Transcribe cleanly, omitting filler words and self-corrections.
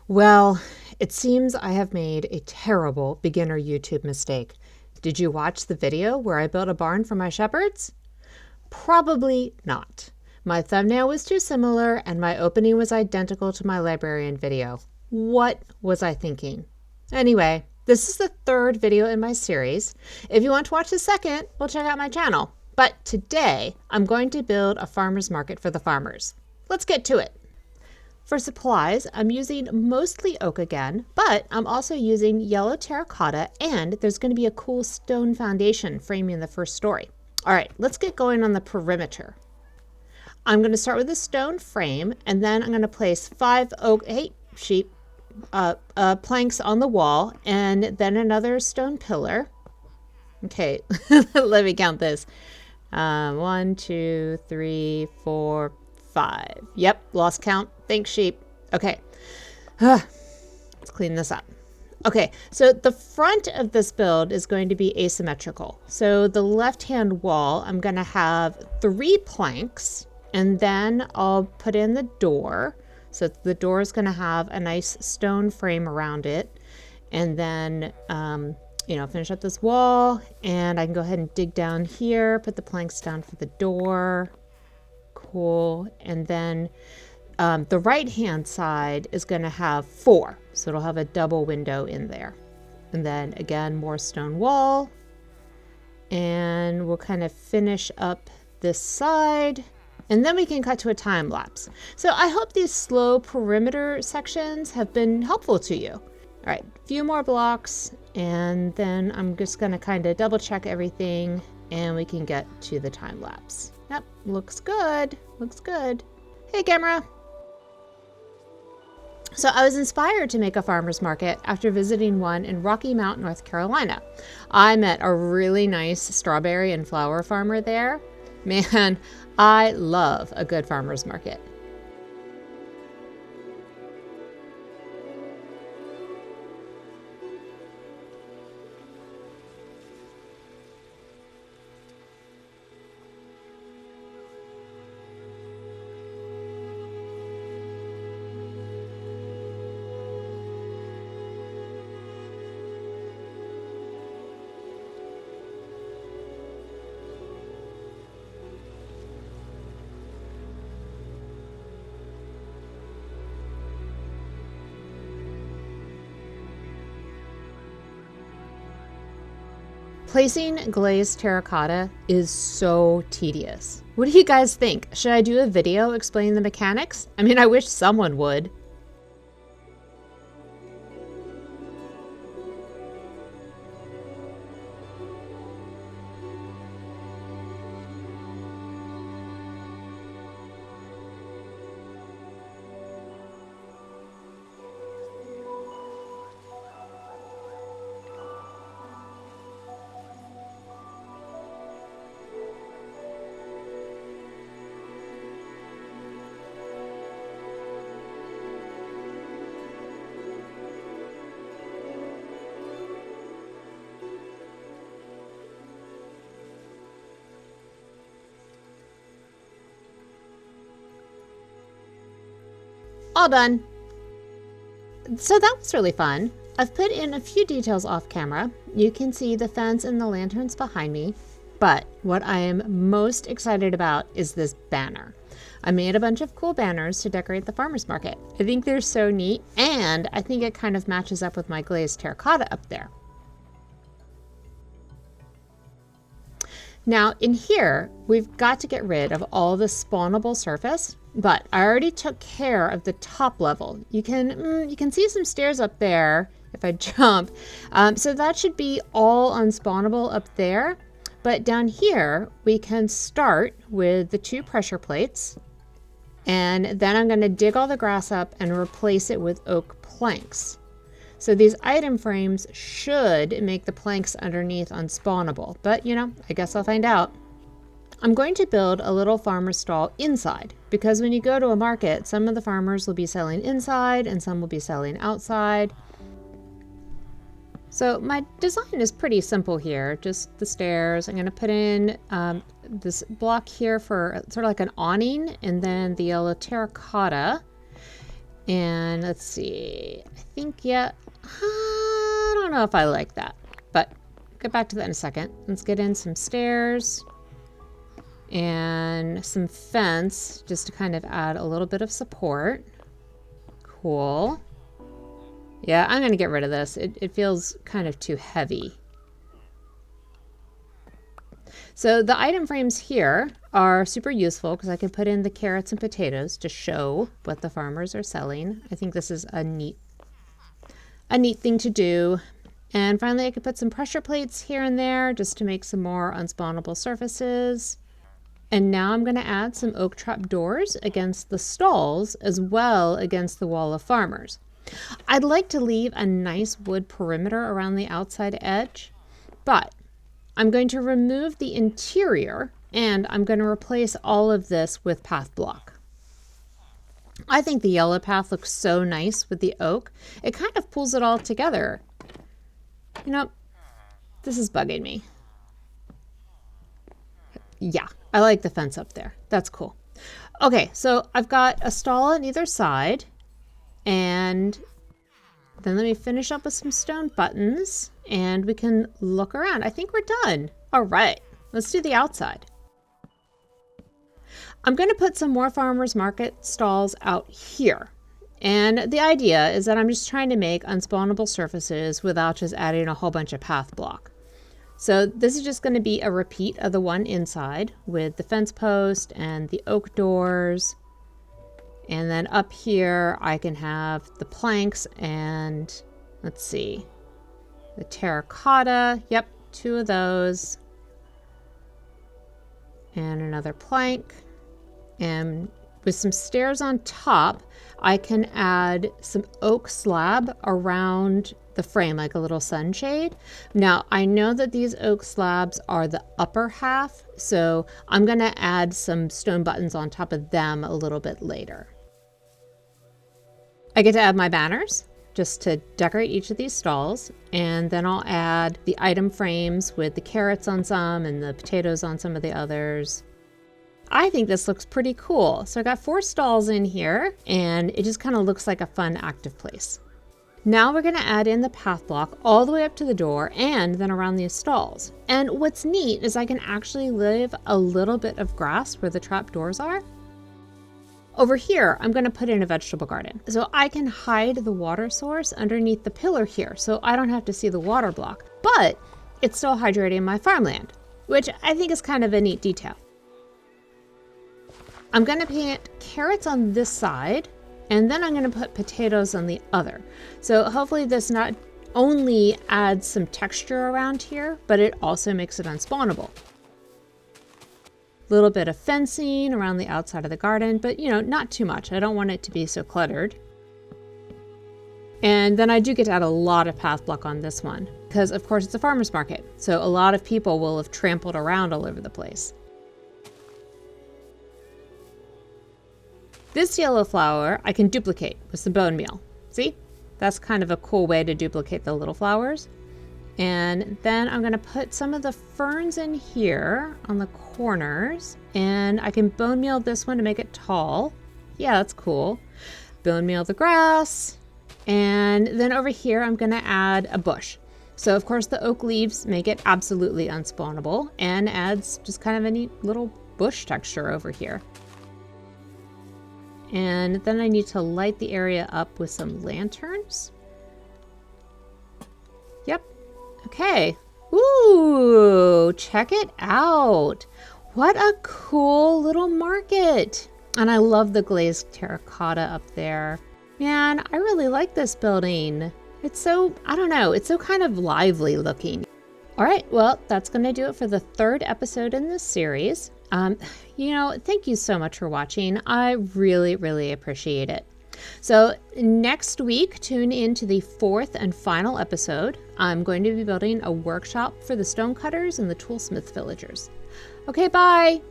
Well, it seems I have made a terrible beginner YouTube mistake. Did you watch the video where I built a barn for my shepherds? Probably not. My thumbnail was too similar and my opening was identical to my librarian video. What was I thinking? Anyway, this is the third video in my series. If you want to watch the second, well, check out my channel. But today, I'm going to build a farmer's market for the farmers. Let's get to it. For supplies, I'm using mostly oak again, but I'm also using yellow terracotta, and there's going to be a cool stone foundation framing the first story. All right, let's get going on the perimeter. I'm going to start with a stone frame, and then I'm going to place 5 oak, planks on the wall, and then another stone pillar. Okay, let me count this. 1, 2, 3, 4, 5. Yep, lost count. Thanks, sheep. Okay, let's clean this up. Okay, so the front of this build is going to be asymmetrical. So the left-hand wall, I'm going to have 3 planks, and then I'll put in the door. So the door is going to have a nice stone frame around it, and then finish up this wall, and I can go ahead and dig down here, put the planks down for the door. Cool. And then the right hand side is going to have 4, so it'll have a double window in there. And then again, more stone wall, and we'll kind of finish up this side, and then we can cut to a time lapse. So I hope these slow perimeter sections have been helpful to you. All right, a few more blocks, and then I'm just going to kind of double check everything, and we can get to the time lapse. Yep, looks good. Looks good. Hey, camera. So I was inspired to make a farmer's market after visiting one in Rocky Mount, North Carolina. I met a really nice strawberry and flower farmer there. Man, I love a good farmer's market. Placing glazed terracotta is so tedious. What do you guys think? Should I do a video explaining the mechanics? I mean, I wish someone would. All done. So that was really fun. I've put in a few details off camera. You can see the fence and the lanterns behind me, but what I am most excited about is this banner. I made a bunch of cool banners to decorate the farmer's market. I think they're so neat, and I think it kind of matches up with my glazed terracotta up there. Now in here, we've got to get rid of all the spawnable surface, but I already took care of the top level. You can see some stairs up there if I jump. So that should be all unspawnable up there. But down here, we can start with the 2 pressure plates. And then I'm going to dig all the grass up and replace it with oak planks. So these item frames should make the planks underneath unspawnable, but I guess I'll find out. I'm going to build a little farmer's stall inside, because when you go to a market, some of the farmers will be selling inside and some will be selling outside. So my design is pretty simple here, just the stairs. I'm going to put in this block here for sort of like an awning, and then the yellow terracotta. And let's see, I think, yeah, I don't know if I like that, but get back to that in a second. Let's get in some stairs and some fence just to kind of add a little bit of support. Cool. Yeah, I'm going to get rid of this. It feels kind of too heavy. So the item frames here are super useful because I can put in the carrots and potatoes to show what the farmers are selling. I think this is a neat thing to do. And finally, I could put some pressure plates here and there just to make some more unspawnable surfaces. And now I'm going to add some oak trap doors against the stalls as well against the wall of farmers. I'd like to leave a nice wood perimeter around the outside edge, but I'm going to remove the interior and I'm going to replace all of this with path block. I think the yellow path looks so nice with the oak. It kind of pulls it all together. You know, this is bugging me. Yeah, I like the fence up there. That's cool. Okay, so I've got a stall on either side. And then let me finish up with some stone buttons and we can look around. I think we're done. All right, let's do the outside. I'm going to put some more farmers market stalls out here. And the idea is that I'm just trying to make unspawnable surfaces without just adding a whole bunch of path block. So this is just going to be a repeat of the one inside with the fence post and the oak doors. And then up here, I can have the planks and let's see, the terracotta. Yep, 2 of those. And another plank. And with some stairs on top, I can add some oak slab around the frame, like a little sunshade. Now, I know that these oak slabs are the upper half, so I'm going to add some stone buttons on top of them a little bit later. I get to add my banners just to decorate each of these stalls, and then I'll add the item frames with the carrots on some and the potatoes on some of the others. I think this looks pretty cool. So I got 4 stalls in here and it just kind of looks like a fun active place. Now we're going to add in the path block all the way up to the door and then around these stalls. And what's neat is I can actually leave a little bit of grass where the trap doors are. Over here, I'm going to put in a vegetable garden. So I can hide the water source underneath the pillar here so I don't have to see the water block, but it's still hydrating my farmland, which I think is kind of a neat detail. I'm going to plant carrots on this side, and then I'm going to put potatoes on the other. So hopefully this not only adds some texture around here, but it also makes it unspawnable. Little bit of fencing around the outside of the garden, but you know, not too much. I don't want it to be so cluttered. And then I do get to add a lot of path block on this one because of course it's a farmer's market. So a lot of people will have trampled around all over the place. This yellow flower I can duplicate with some bone meal. See? That's kind of a cool way to duplicate the little flowers. And then I'm going to put some of the ferns in here on the corners, and I can bone meal this one to make it tall. Yeah, that's cool. Bone meal the grass, and then over here I'm going to add a bush. So of course the oak leaves make it absolutely unspawnable and adds just kind of a neat little bush texture over here. And then I need to light the area up with some lanterns. Yep. Okay. Ooh, check it out. What a cool little market. And I love the glazed terracotta up there. Man, I really like this building. It's so, I don't know, it's so kind of lively looking. All right, well, that's going to do it for the 3rd episode in this series. You know, thank you so much for watching. I really, really appreciate it. So next week, tune in to the 4th and final episode. I'm going to be building a workshop for the stonecutters and the toolsmith villagers. Okay, bye.